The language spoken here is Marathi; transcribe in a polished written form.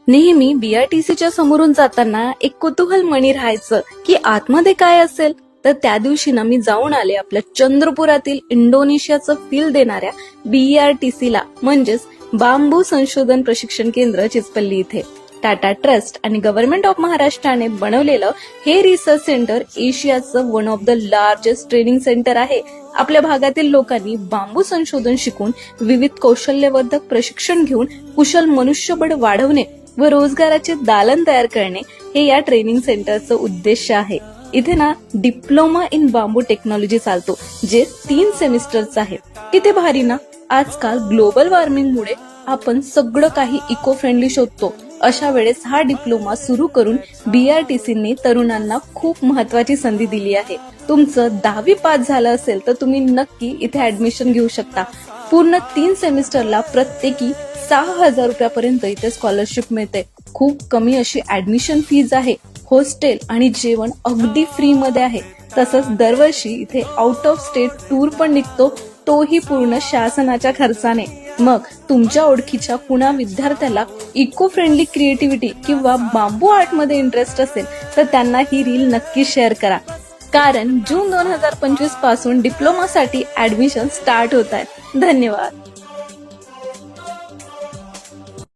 नेहमी बीआरटीसीच्या समोरून जाताना एक कुतूहल मनी राहायचं की आतमध्ये काय असेल. तर त्या दिवशी ना मी जाऊन आले आपल्या चंद्रपुरातील इंडोनेशियाचं फील देणाऱ्या बीआरटीसीला, म्हणजेच बांबू संशोधन प्रशिक्षण केंद्र चिचपल्ली इथे. टाटा ट्रस्ट आणि गव्हर्नमेंट ऑफ महाराष्ट्राने बनवलेलं हे रिसर्च सेंटर एशियाचं one of the largest training centre आहे. आपल्या भागातील लोकांनी बांबू संशोधन शिकून विविध कौशल्यवर्धक प्रशिक्षण घेऊन कुशल मनुष्यबळ वाढवणे व रोजगाराचे दालन तयार करणे हे या ट्रेनिंग सेंटरचं उद्देश आहे. इथे ना डिप्लोमा इन बांबू टेक्नॉलॉजी चालतो, जे 3 सेमिस्टरचं आहे. किती भारी ना. आजकाल ग्लोबल वॉर्मिंगमुळे आपण सगळं काही इको फ्रेंडली शोधतो. अशा वेळेस हा डिप्लोमा सुरू करून बीआरटीसीने तरुणांना खूप महत्वाची संधी दिली आहे. तुमचं 10वी पास झालं असेल तर तुम्ही नक्की इथे ऍडमिशन घेऊ शकता. पूर्ण 3 सेमिस्टरला प्रत्येकी 6,000 रुपयापर्यंत इथे स्कॉलरशिप मिळते. खूप कमी अशी ऍडमिशन फीज आहे. हॉस्टेल आणि जेवण अगदी फ्री मध्ये आहे. तसंच दरवर्षी इथे आउट ऑफ स्टेट टूर पण निघतो, तोही पूर्ण शासनाच्या खर्चाने. मग तुमच्या ओळखीच्या कुणा विद्यार्थ्याला इको फ्रेंडली क्रिएटिव्हिटी किंवा बांबू आर्ट मध्ये इंटरेस्ट असेल तर त्यांना ही रील नक्की शेअर करा. कारण जून 2025 पासून डिप्लोमासाठी ऍडमिशन स्टार्ट होत आहे. धन्यवाद.